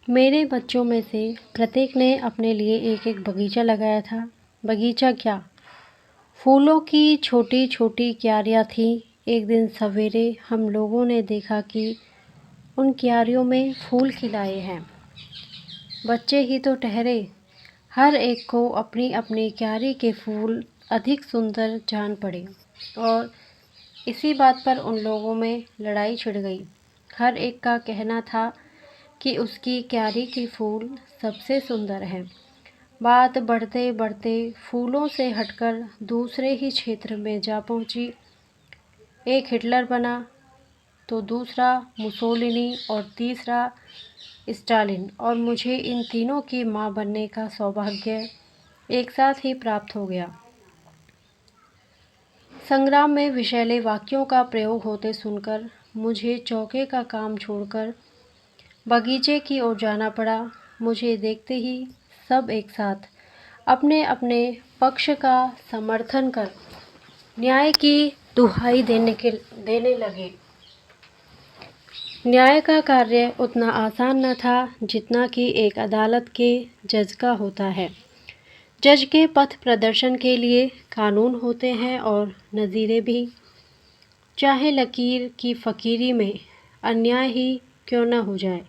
मेरे बच्चों में से प्रत्येक ने अपने लिए एक-एक बगीचा लगाया था। बगीचा क्या, फूलों की छोटी-छोटी क्यारियाँ थीं। एक दिन सवेरे हम लोगों ने देखा कि उन क्यारियों में फूल खिलाए हैं। बच्चे ही तो ठहरे, हर एक को अपनी-अपनी क्यारी के फूल अधिक सुंदर जान पड़े और इसी बात पर उन लोगों में लड़ाई छिड़ गई। हर एक का कहना था कि उसकी क्यारी के फूल सबसे सुंदर हैं। बात बढ़ते बढ़ते फूलों से हटकर दूसरे ही क्षेत्र में जा पहुंची। एक हिटलर बना तो दूसरा मुसोलिनी और तीसरा स्टालिन, और मुझे इन तीनों की मां बनने का सौभाग्य एक साथ ही प्राप्त हो गया। संग्राम में विषैले वाक्यों का प्रयोग होते सुनकर मुझे चौके का काम छोड़कर बगीचे की ओर जाना पड़ा। मुझे देखते ही सब एक साथ अपने अपने पक्ष का समर्थन कर न्याय की दुहाई देने लगे। न्याय का कार्य उतना आसान न था जितना कि एक अदालत के जज का होता है। जज के पथ प्रदर्शन के लिए कानून होते हैं और नज़ीरें भी, चाहे लकीर की फ़कीरी में अन्याय ही क्यों न हो जाए,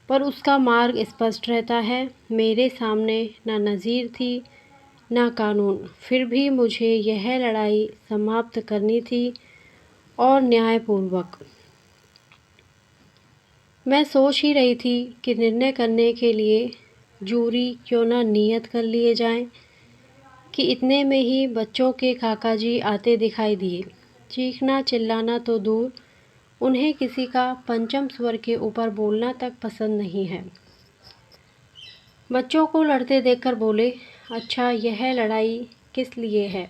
पर उसका मार्ग स्पष्ट रहता है। मेरे सामने न नज़ीर थी न कानून, फिर भी मुझे यह लड़ाई समाप्त करनी थी और न्यायपूर्वक। मैं सोच ही रही थी कि निर्णय करने के लिए जूरी क्यों न नियत कर लिए जाएं कि इतने में ही बच्चों के काका जी आते दिखाई दिए। चीखना चिल्लाना तो दूर, उन्हें किसी का पंचम स्वर के ऊपर बोलना तक पसंद नहीं है। बच्चों को लड़ते देखकर बोले, अच्छा यह लड़ाई किस लिए है?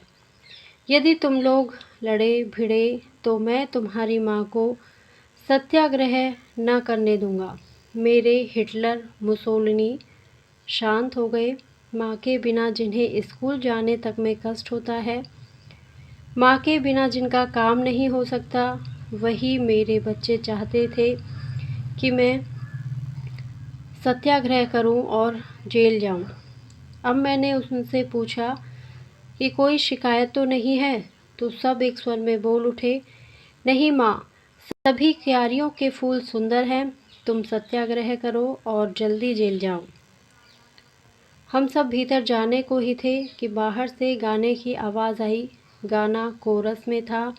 यदि तुम लोग लड़े भिड़े तो मैं तुम्हारी माँ को सत्याग्रह न करने दूंगा। मेरे हिटलर मुसोलिनी शांत हो गए। माँ के बिना जिन्हें स्कूल जाने तक में कष्ट होता है, माँ के बिना जिनका काम नहीं हो सकता, वही मेरे बच्चे चाहते थे कि मैं सत्याग्रह करूं और जेल जाऊं। अब मैंने उनसे पूछा कि कोई शिकायत तो नहीं है, तो सब एक स्वर में बोल उठे, नहीं माँ, सभी क्यारियों के फूल सुंदर हैं, तुम सत्याग्रह करो और जल्दी जेल जाओ। हम सब भीतर जाने को ही थे कि बाहर से गाने की आवाज़ आई। गाना कोरस में था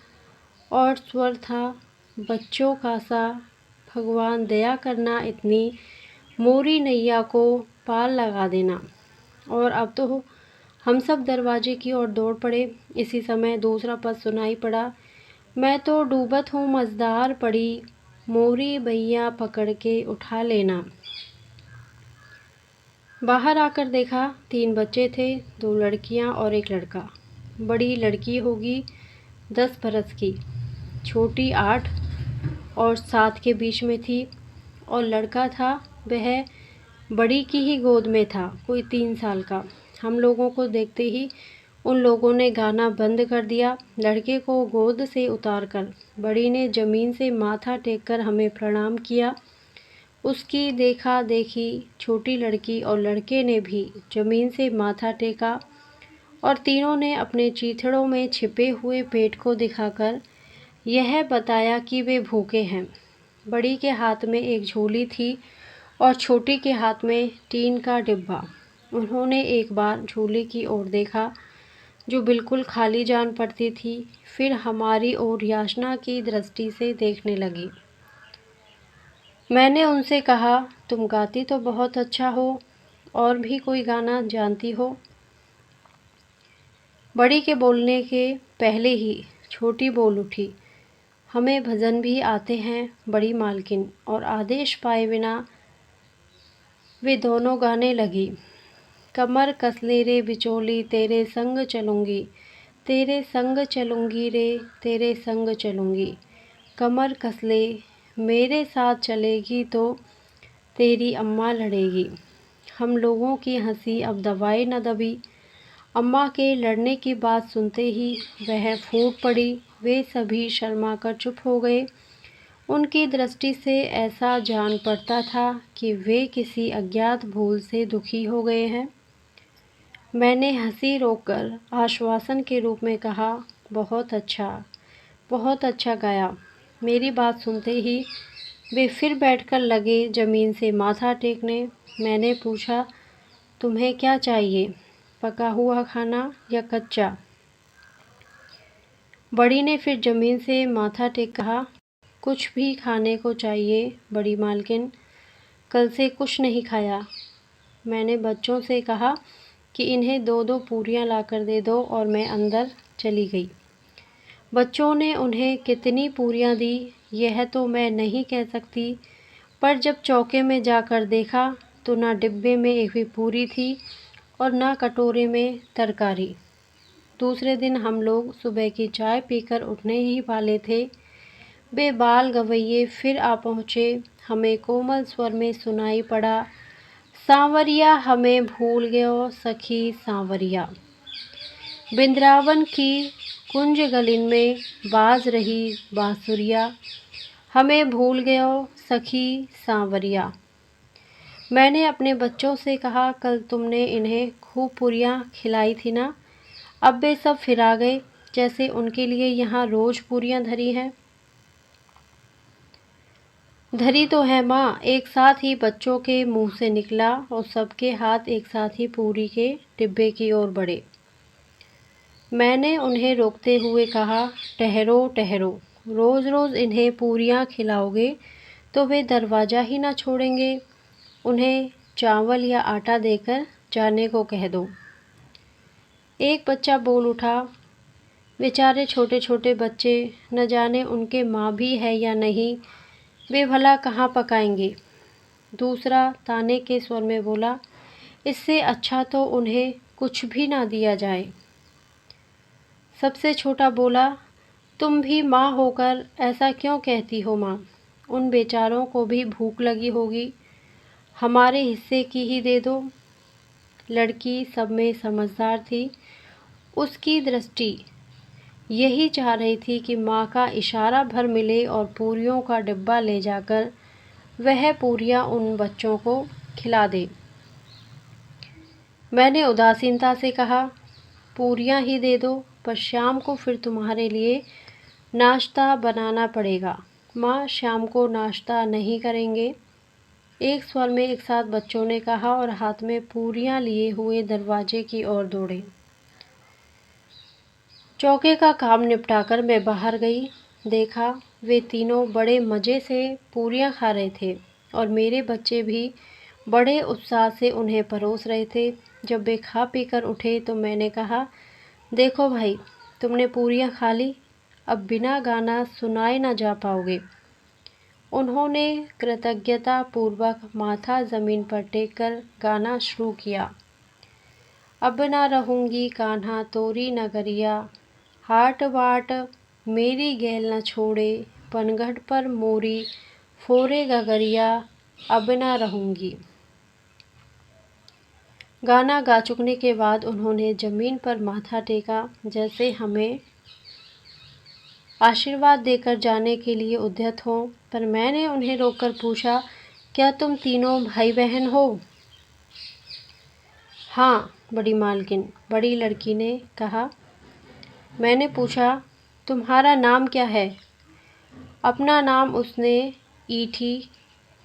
और स्वर था, बच्चों का सा भगवान दया करना, इतनी मोरी नैया को पार लगा देना। और अब तो हम सब दरवाजे की ओर दौड़ पड़े। इसी समय दूसरा पद सुनाई पड़ा, मैं तो डूबत हूँ मझधार पड़ी, मोरी भैया पकड़ के उठा लेना। बाहर आकर देखा, 3 बच्चे थे, 2 लड़कियां और एक लड़का। बड़ी लड़की होगी 10 बरस की, छोटी 8 और 7 के बीच में थी, और लड़का था वह बड़ी की ही गोद में था, कोई 3 साल का। हम लोगों को देखते ही उन लोगों ने गाना बंद कर दिया। लड़के को गोद से उतारकर बड़ी ने ज़मीन से माथा टेककर हमें प्रणाम किया। उसकी देखा देखी छोटी लड़की और लड़के ने भी ज़मीन से माथा टेका और तीनों ने अपने चीथड़ों में छिपे हुए पेट को दिखाकर यह बताया कि वे भूखे हैं। बड़ी के हाथ में एक झोली थी और छोटी के हाथ में टीन का डिब्बा। उन्होंने एक बार झोली की ओर देखा जो बिल्कुल खाली जान पड़ती थी, फिर हमारी ओर याचना की दृष्टि से देखने लगी। मैंने उनसे कहा, तुम गाती तो बहुत अच्छा हो, और भी कोई गाना जानती हो? बड़ी के बोलने के पहले ही छोटी बोल उठी, हमें भजन भी आते हैं बड़ी मालकिन। और आदेश पाए बिना वे दोनों गाने लगी, कमर कसले रे बिचौली तेरे संग चलूँगी, तेरे संग चलूँगी रे तेरे संग चलूँगी, कमर कसले मेरे साथ चलेगी तो तेरी अम्मा लड़ेगी। हम लोगों की हंसी अब दबाए न दबी। अम्मा के लड़ने की बात सुनते ही वह फूट पड़ी। वे सभी शर्मा कर चुप हो गए। उनकी दृष्टि से ऐसा जान पड़ता था कि वे किसी अज्ञात भूल से दुखी हो गए हैं। मैंने हंसी रोककर आश्वासन के रूप में कहा, बहुत अच्छा गाया। मेरी बात सुनते ही वे फिर बैठकर लगे ज़मीन से माथा टेकने। मैंने पूछा, तुम्हें क्या चाहिए, पका हुआ खाना या कच्चा? बड़ी ने फिर ज़मीन से माथा टेक कहा, कुछ भी खाने को चाहिए बड़ी मालकिन, कल से कुछ नहीं खाया। मैंने बच्चों से कहा कि इन्हें 2-2 पूरियां लाकर दे दो और मैं अंदर चली गई। बच्चों ने उन्हें कितनी पूरियां दी यह तो मैं नहीं कह सकती, पर जब चौके में जाकर देखा तो ना डिब्बे में एक भी पूरी थी और ना कटोरे में तरकारी। दूसरे दिन हम लोग सुबह की चाय पीकर उठने ही वाले थे, बेबाल गवैये फिर आ पहुँचे। हमें कोमल स्वर में सुनाई पड़ा, सांवरिया हमें भूल गयो सखी सांवरिया। बिंद्रावन की कुंज गलिन में बाज रही बांसुरिया, हमें भूल गयो सखी सांवरिया। मैंने अपने बच्चों से कहा, कल तुमने इन्हें खूब पूरियां खिलाई थी ना? अब वे सब फिरा गए जैसे उनके लिए यहाँ रोज पूरियां धरी हैं। धरी तो है माँ, एक साथ ही बच्चों के मुंह से निकला और सबके हाथ एक साथ ही पूरी के डिब्बे की ओर बढ़े। मैंने उन्हें रोकते हुए कहा, ठहरो ठहरो, रोज़ रोज़ इन्हें पूरियां खिलाओगे तो वे दरवाज़ा ही ना छोड़ेंगे। उन्हें चावल या आटा देकर जाने को कह दो। एक बच्चा बोल उठा, बेचारे छोटे छोटे बच्चे, न जाने उनके माँ भी है या नहीं, वे भला कहाँ पकाएंगे। दूसरा ताने के स्वर में बोला, इससे अच्छा तो उन्हें कुछ भी ना दिया जाए। सबसे छोटा बोला, तुम भी माँ होकर ऐसा क्यों कहती हो माँ? उन बेचारों को भी भूख लगी होगी, हमारे हिस्से की ही दे दो। लड़की सब में समझदार थी, उसकी दृष्टि यही चाह रही थी कि माँ का इशारा भर मिले और पूरियों का डिब्बा ले जाकर वह पूरियां उन बच्चों को खिला दे। मैंने उदासीनता से कहा, पूरियां ही दे दो, पर शाम को फिर तुम्हारे लिए नाश्ता बनाना पड़ेगा। माँ शाम को नाश्ता नहीं करेंगे, एक स्वर में एक साथ बच्चों ने कहा और हाथ में पूरियां लिए हुए दरवाजे की ओर दौड़े। चौके का काम निपटाकर मैं बाहर गई। देखा वे तीनों बड़े मज़े से पूरियां खा रहे थे और मेरे बच्चे भी बड़े उत्साह से उन्हें परोस रहे थे। जब वे खा पी कर उठे तो मैंने कहा, देखो भाई, तुमने पूरियां खा ली, अब बिना गाना सुनाए ना जा पाओगे। उन्होंने कृतज्ञता पूर्वक माथा ज़मीन पर टेक कर गाना शुरू किया। अब ना रहूँगी कान्हा तोरी नगरिया, हाट बाट मेरी गैल न छोड़े, पनघट पर मोरी फोरे गगरिया, अब ना रहूँगी। गाना गा चुकने के बाद उन्होंने ज़मीन पर माथा टेका, जैसे हमें आशीर्वाद देकर जाने के लिए उद्यत हों। पर मैंने उन्हें रोककर पूछा, क्या तुम तीनों भाई बहन हो? हाँ बड़ी मालकिन, बड़ी लड़की ने कहा। मैंने पूछा, तुम्हारा नाम क्या है? अपना नाम उसने ईठी,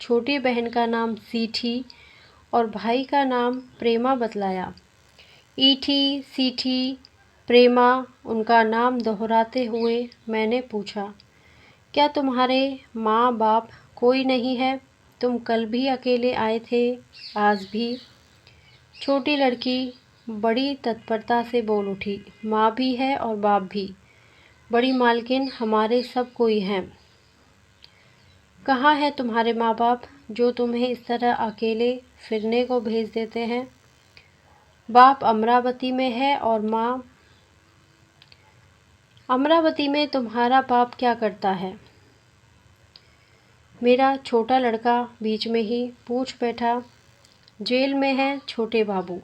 छोटी बहन का नाम सीठी और भाई का नाम प्रेमा बतलाया। ईठी, सीठी, प्रेमा, उनका नाम दोहराते हुए मैंने पूछा, क्या तुम्हारे माँ बाप कोई नहीं है? तुम कल भी अकेले आए थे, आज भी? छोटी लड़की बड़ी तत्परता से बोल उठी, माँ भी है और बाप भी। बड़ी मालकिन, हमारे सब कोई हैं। कहाँ है तुम्हारे माँ बाप जो तुम्हें इस तरह अकेले फिरने को भेज देते हैं? बाप अमरावती में है और माँ। अमरावती में तुम्हारा बाप क्या करता है? मेरा छोटा लड़का बीच में ही पूछ बैठा, जेल में है छोटे बाबू।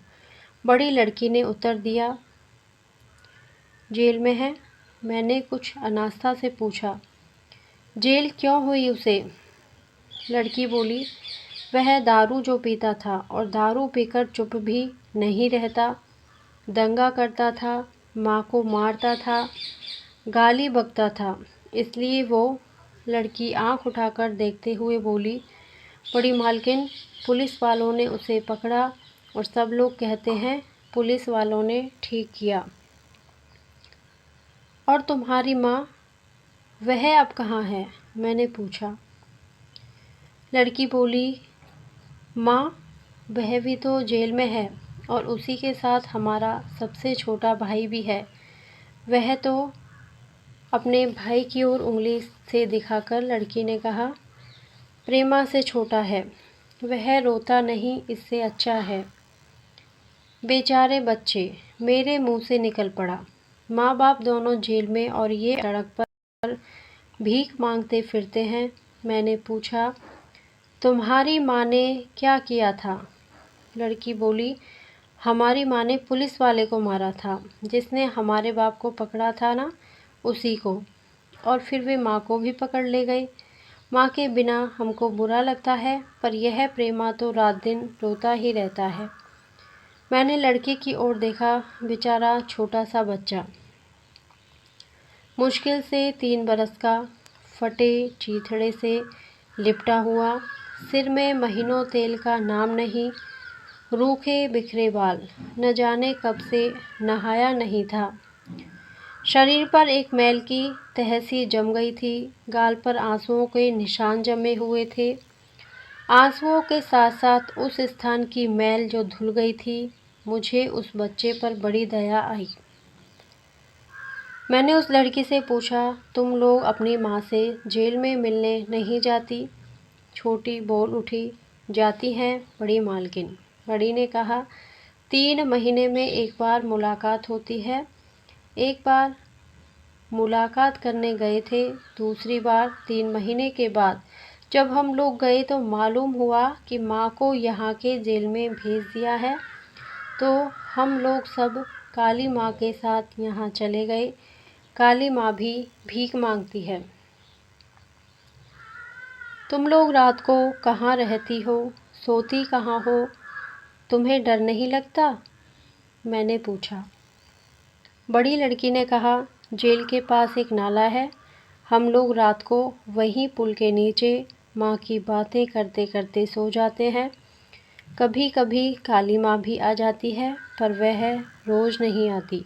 बड़ी लड़की ने उत्तर दिया। जेल में है? मैंने कुछ अनास्था से पूछा। जेल क्यों हुई उसे? लड़की बोली, वह दारू जो पीता था और दारू पीकर चुप भी नहीं रहता, दंगा करता था, माँ को मारता था, गाली बकता था, इसलिए वो। लड़की आंख उठाकर देखते हुए बोली, बड़ी मालकिन, पुलिस वालों ने उसे पकड़ा और सब लोग कहते हैं पुलिस वालों ने ठीक किया। और तुम्हारी माँ, वह अब कहाँ है? मैंने पूछा। लड़की बोली, माँ, वह भी तो जेल में है और उसी के साथ हमारा सबसे छोटा भाई भी है। वह तो। अपने भाई की ओर उंगली से दिखाकर लड़की ने कहा, प्रेमा से छोटा है। वह रोता नहीं, इससे अच्छा है। बेचारे बच्चे, मेरे मुंह से निकल पड़ा। माँ बाप दोनों जेल में और ये सड़क पर भीख मांगते फिरते हैं। मैंने पूछा, तुम्हारी माँ ने क्या किया था? लड़की बोली, हमारी माँ ने पुलिस वाले को मारा था, जिसने हमारे बाप को पकड़ा था ना, उसी को। और फिर वे माँ को भी पकड़ ले गए। माँ के बिना हमको बुरा लगता है, पर यह प्रेमा तो रात दिन रोता ही रहता है। मैंने लड़के की ओर देखा, बेचारा छोटा सा बच्चा, मुश्किल से 3 बरस का, फटे चीथड़े से लिपटा हुआ, सिर में महीनों तेल का नाम नहीं, रूखे बिखरे बाल, न जाने कब से नहाया नहीं था। शरीर पर एक मैल की तहसी जम गई थी, गाल पर आंसुओं के निशान जमे हुए थे। आंसुओं के साथ साथ उस स्थान की मैल जो धुल गई थी। मुझे उस बच्चे पर बड़ी दया आई। मैंने उस लड़की से पूछा, तुम लोग अपनी माँ से जेल में मिलने नहीं जाती? छोटी बोल उठी, जाती हैं बड़ी मालकिन। बड़ी ने कहा, 3 महीने में एक बार मुलाकात होती है। एक बार मुलाकात करने गए थे, दूसरी बार 3 महीने के बाद जब हम लोग गए तो मालूम हुआ कि माँ को यहाँ के जेल में भेज दिया है। तो हम लोग सब काली माँ के साथ यहाँ चले गए। काली माँ भी भीख मांगती है। तुम लोग रात को कहाँ रहती हो, सोती कहाँ हो? तुम्हें डर नहीं लगता? मैंने पूछा। बड़ी लड़की ने कहा, जेल के पास एक नाला है, हम लोग रात को वहीं पुल के नीचे माँ की बातें करते करते सो जाते हैं। कभी कभी काली माँ भी आ जाती है, पर वह रोज़ नहीं आती।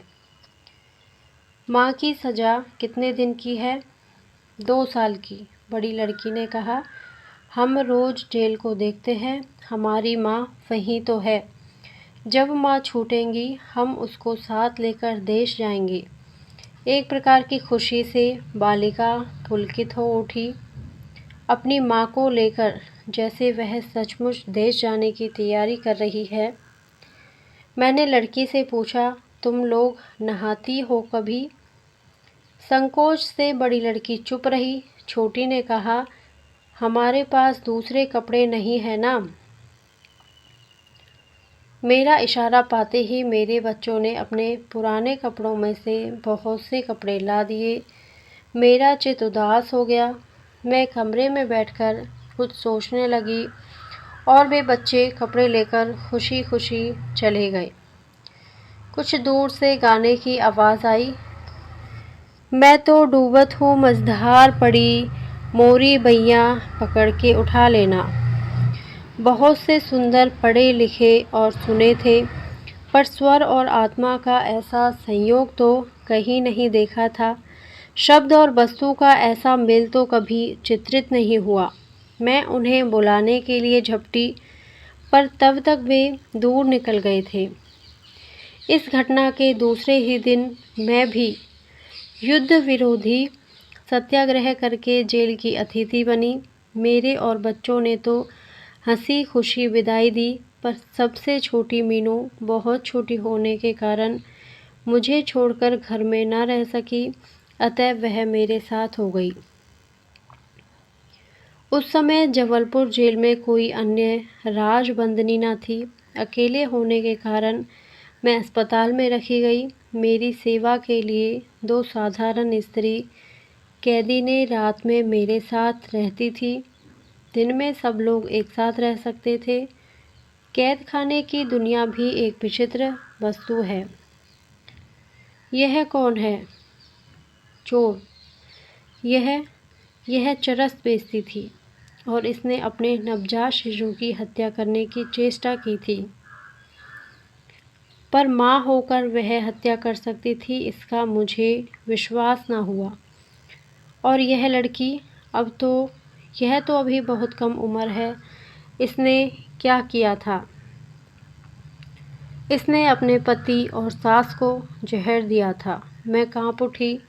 माँ की सज़ा कितने दिन की है? 2 साल की। बड़ी लड़की ने कहा, हम रोज़ जेल को देखते हैं, हमारी माँ वहीं तो है। जब माँ छूटेंगी हम उसको साथ लेकर देश जाएंगे। एक प्रकार की खुशी से बालिका पुलकित हो उठी, अपनी माँ को लेकर, जैसे वह सचमुच देश जाने की तैयारी कर रही है। मैंने लड़की से पूछा, तुम लोग नहाती हो कभी? संकोच से बड़ी लड़की चुप रही। छोटी ने कहा, हमारे पास दूसरे कपड़े नहीं हैं ना। मेरा इशारा पाते ही मेरे बच्चों ने अपने पुराने कपड़ों में से बहुत से कपड़े ला दिए। मेरा चित्त उदास हो गया। मैं कमरे में बैठकर कुछ सोचने लगी और वे बच्चे कपड़े लेकर खुशी खुशी चले गए। कुछ दूर से गाने की आवाज़ आई, मैं तो डूबत हूँ मझधार पड़ी, मोरी बैया पकड़ के उठा लेना। बहुत से सुंदर पढ़े लिखे और सुने थे, पर स्वर और आत्मा का ऐसा संयोग तो कहीं नहीं देखा था। शब्द और वस्तु का ऐसा मेल तो कभी चित्रित नहीं हुआ। मैं उन्हें बुलाने के लिए झपटी, पर तब तक वे दूर निकल गए थे। इस घटना के दूसरे ही दिन मैं भी युद्ध विरोधी सत्याग्रह करके जेल की अतिथि बनी। मेरे और बच्चों ने तो हंसी खुशी विदाई दी, पर सबसे छोटी मीनू बहुत छोटी होने के कारण मुझे छोड़कर घर में न रह सकी, अतः वह मेरे साथ हो गई। उस समय जबलपुर जेल में कोई अन्य राजबंदनी न थी। अकेले होने के कारण मैं अस्पताल में रखी गई। मेरी सेवा के लिए 2 साधारण स्त्री कैदी ने रात में मेरे साथ रहती थी, दिन में सब लोग एक साथ रह सकते थे। कैद खाने की दुनिया भी एक विचित्र वस्तु है। यह कौन है? चोर। यह चरस बेचती थी और इसने अपने नवजात शिशु की हत्या करने की चेष्टा की थी। पर माँ होकर वह हत्या कर सकती थी, इसका मुझे विश्वास न हुआ। और यह लड़की, यह तो अभी बहुत कम उम्र है। इसने क्या किया था? इसने अपने पति और सास को जहर दिया था। मैं कांप उठी।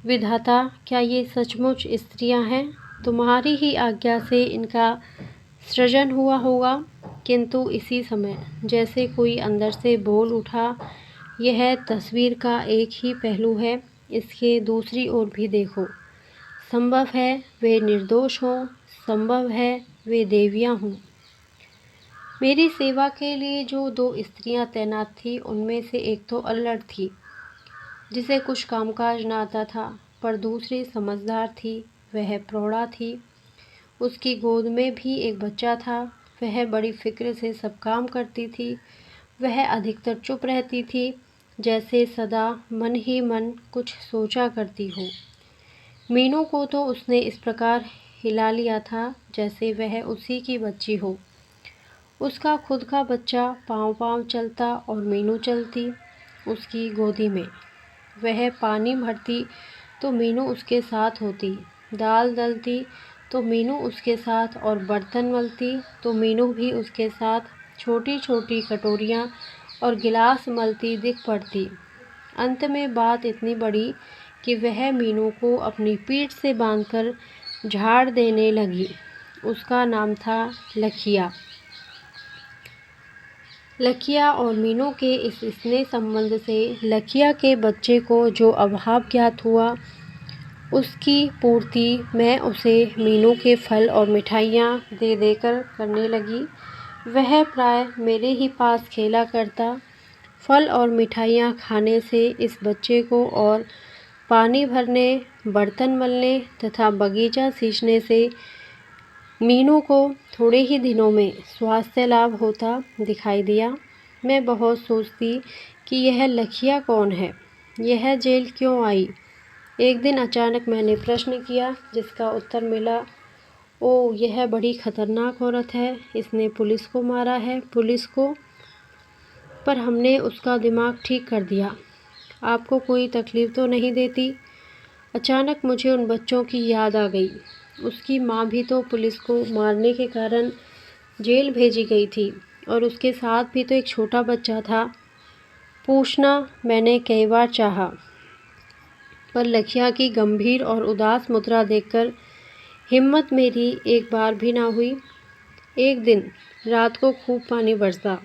विधाता, क्या ये सचमुच स्त्रियां हैं? तुम्हारी ही आज्ञा से इनका सृजन हुआ होगा। किंतु इसी समय जैसे कोई अंदर से बोल उठा, यह तस्वीर का एक ही पहलू है, इसके दूसरी ओर भी देखो। संभव है वे निर्दोष हों, संभव है वे देवियां हों। मेरी सेवा के लिए जो 2 स्त्रियां तैनात थीं, उनमें से एक तो अल्लड़ थी, जिसे कुछ कामकाज न आता था, पर दूसरी समझदार थी, वह प्रौढ़ा थी। उसकी गोद में भी एक बच्चा था। वह बड़ी फिक्र से सब काम करती थी। वह अधिकतर चुप रहती थी, जैसे सदा मन ही मन कुछ सोचा करती हो। मीनू को तो उसने इस प्रकार हिला लिया था जैसे वह उसी की बच्ची हो। उसका खुद का बच्चा पाँव पाँव चलता और मीनू चलती उसकी गोदी में। वह पानी भरती तो मीनू उसके साथ होती, दाल दलती तो मीनू उसके साथ, और बर्तन मलती तो मीनू भी उसके साथ। छोटी छोटी कटोरियाँ और गिलास मलती दिख पड़ती। अंत में बात इतनी बड़ी कि वह मीनू को अपनी पीठ से बांधकर झाड़ देने लगी। उसका नाम था लखिया। लखिया और मीनू के इस स्नेह संबंध से लखिया के बच्चे को जो अभाव ज्ञात हुआ, उसकी पूर्ति मैं उसे मीनू के फल और मिठाइयाँ दे देकर करने लगी। वह प्राय मेरे ही पास खेला करता। फल और मिठाइयाँ खाने से इस बच्चे को और पानी भरने, बर्तन मलने तथा बगीचा सींचने से मीनू को थोड़े ही दिनों में स्वास्थ्य लाभ होता दिखाई दिया। मैं बहुत सोचती कि यह लखिया कौन है, यह जेल क्यों आई। एक दिन अचानक मैंने प्रश्न किया, जिसका उत्तर मिला, ओ, यह बड़ी खतरनाक औरत है, इसने पुलिस को मारा है। पुलिस को? पर हमने उसका दिमाग ठीक कर दिया। आपको कोई तकलीफ तो नहीं देती? अचानक मुझे उन बच्चों की याद आ गई। उसकी माँ भी तो पुलिस को मारने के कारण जेल भेजी गई थी, और उसके साथ भी तो एक छोटा बच्चा था। पूछना मैंने कई बार चाहा, पर लखिया की गंभीर और उदास मुद्रा देखकर हिम्मत मेरी एक बार भी ना हुई। एक दिन रात को खूब पानी बरसा,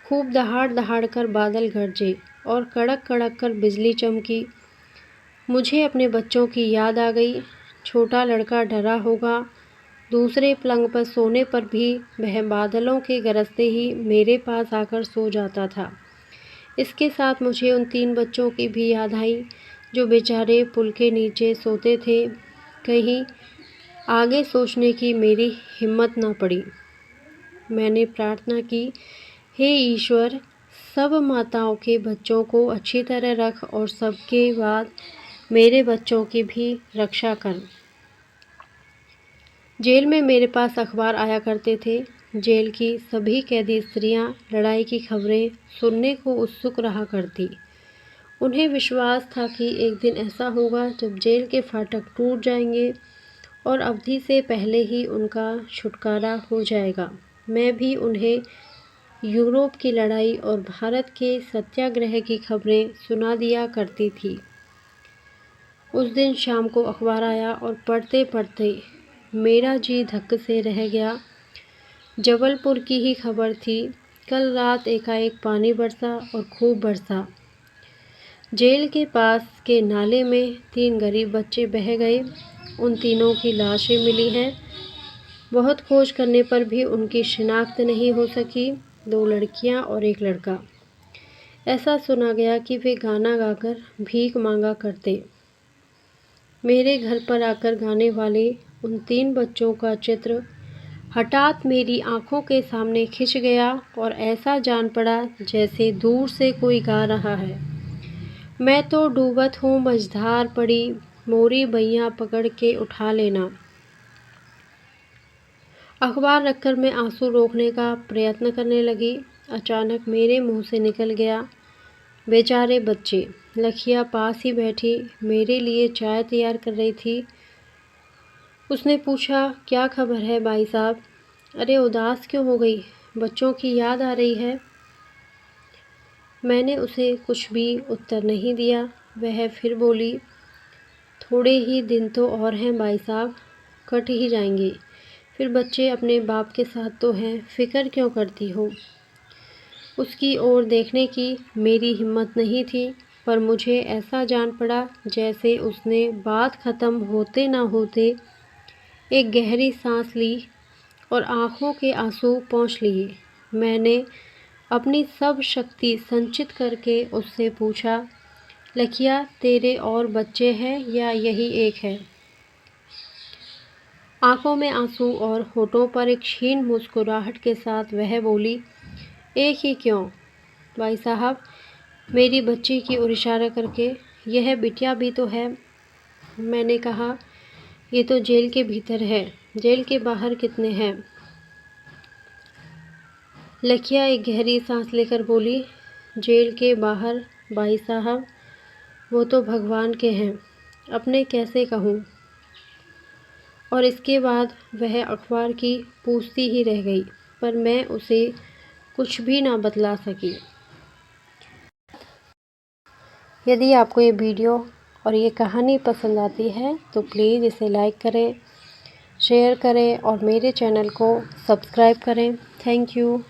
खूब दहाड़ दहाड़ कर बादल गरजे और कड़क कड़क कर बिजली चमकी। मुझे अपने बच्चों की याद आ गई। छोटा लड़का डरा होगा। दूसरे पलंग पर सोने पर भी वह बादलों के गरजते ही मेरे पास आकर सो जाता था। इसके साथ मुझे उन 3 बच्चों की भी याद आई, जो बेचारे पुल के नीचे सोते थे। कहीं आगे सोचने की मेरी हिम्मत न पड़ी। मैंने प्रार्थना की, हे ईश्वर, सब माताओं के बच्चों को अच्छी तरह रख और सबके बाद मेरे बच्चों की भी रक्षा कर। जेल में मेरे पास अखबार आया करते थे। जेल की सभी कैदी स्त्रियां लड़ाई की खबरें सुनने को उत्सुक रहा करती। उन्हें विश्वास था कि एक दिन ऐसा होगा जब जेल के फाटक टूट जाएंगे और अवधि से पहले ही उनका छुटकारा हो जाएगा। मैं भी उन्हें यूरोप की लड़ाई और भारत के सत्याग्रह की खबरें सुना दिया करती थी। उस दिन शाम को अखबार आया और पढ़ते पढ़ते मेरा जी धक्क से रह गया। जबलपुर की ही खबर थी। कल रात एकाएक पानी बरसा और खूब बरसा। जेल के पास के नाले में 3 गरीब बच्चे बह गए। उन तीनों की लाशें मिली हैं। बहुत खोज करने पर भी उनकी शिनाख्त नहीं हो सकी। 2 लड़कियां और 1 लड़का। ऐसा सुना गया कि वे गाना गाकर भीख मांगा करते। मेरे घर पर आकर गाने वाले उन 3 बच्चों का चित्र हठात मेरी आंखों के सामने खिंच गया और ऐसा जान पड़ा जैसे दूर से कोई गा रहा है। मैं तो डूबत हूँ मझधार पड़ी, मोरी बैया पकड़ के उठा लेना। अखबार रखकर मैं आंसू रोकने का प्रयत्न करने लगी। अचानक मेरे मुंह से निकल गया, बेचारे बच्चे। लखिया पास ही बैठी मेरे लिए चाय तैयार कर रही थी। उसने पूछा, क्या खबर है भाई साहब? अरे उदास क्यों हो गई? बच्चों की याद आ रही है? मैंने उसे कुछ भी उत्तर नहीं दिया। वह फिर बोली, थोड़े ही दिन तो और हैं भाई साहब, कट ही जाएंगे। फिर बच्चे अपने बाप के साथ तो हैं, फ़िक्र क्यों करती हो? उसकी ओर देखने की मेरी हिम्मत नहीं थी, पर मुझे ऐसा जान पड़ा जैसे उसने बात ख़त्म होते ना होते एक गहरी सांस ली और आँखों के आंसू पोंछ लिए। मैंने अपनी सब शक्ति संचित करके उससे पूछा, लखिया तेरे और बच्चे हैं या यही एक है? आंखों में आंसू और होठों पर एक क्षीण मुस्कुराहट के साथ वह बोली, एक ही क्यों भाई साहब? मेरी बच्ची की ओर इशारा करके, यह बिटिया भी तो है। मैंने कहा, ये तो जेल के भीतर है, जेल के बाहर कितने हैं? लखिया एक गहरी सांस लेकर बोली, जेल के बाहर भाई साहब वो तो भगवान के हैं, अपने कैसे कहूँ? और इसके बाद वह अखबार की पूछती ही रह गई, पर मैं उसे कुछ भी ना बतला सकी। यदि आपको ये वीडियो और ये कहानी पसंद आती है तो प्लीज़ इसे लाइक करें, शेयर करें और मेरे चैनल को सब्सक्राइब करें। Thank you.